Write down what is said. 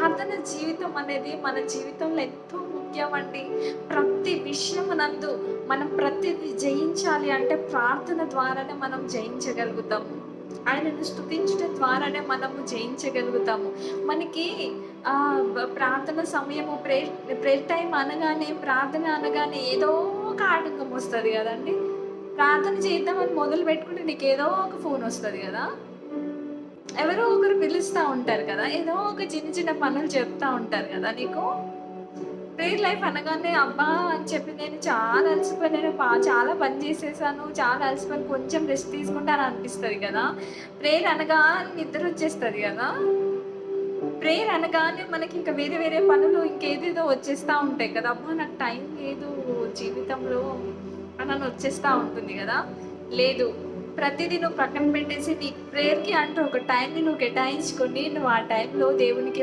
ప్రార్థన జీవితం అనేది మన జీవితంలో ఎంతో ముఖ్యమండి. ప్రతి విషయమునందు మనం ప్రతిదీ జయించాలి అంటే ప్రార్థన ద్వారానే మనం జయించగలుగుతాము. ఆయనను స్తుతించడం ద్వారానే మనము జయించగలుగుతాము. మనకి ప్రార్థన సమయము ప్రేయర్ టైమ్ అనగానే, ప్రార్థన అనగానే ఏదో ఒక ఆటంకం వస్తది గదండీ! ప్రార్థన చేద్దామని మొదలు పెట్టుకుంటే నీకేదో ఒక ఫోనొస్తది గదా! ఎవరో ఒకరు పిలుస్తా ఉంటారు కదా! ఏదో ఒక చిన్న చిన్న పనులు చెప్తా ఉంటారు గదా నీకు. ప్రేయర్ లైఫ్ అనగానే అబ్బా! అని చెప్పి నేను చాలా అలసిపోయాను. చాలా పని చేసేసాను. చాలా అలసిపోయాను. కొంచెం రెస్ట్ తీసుకుంటా అని అనిపిస్తది కదా! ప్రేయర్ అనగానే నిద్రొచ్చేస్తది గదా! ప్రేయర్ అనగానే మనకింక వేరే వేరే పనులు ఇంకేదేదో వచ్చేస్తా ఉంటాయి కదా! అబ్బా! నాకు టైం లేదు జీవితంలో అనని వచ్చేస్తా ఉంటుంది గదా! లేదు. ప్రతిదీ నువ్వు పక్కన పెట్టేసి నీ ప్రేయర్‌కి అంటూ ఒక టైంని నువ్వు కేటాయించుకొని నువ్వు ఆ టైంలో దేవునికి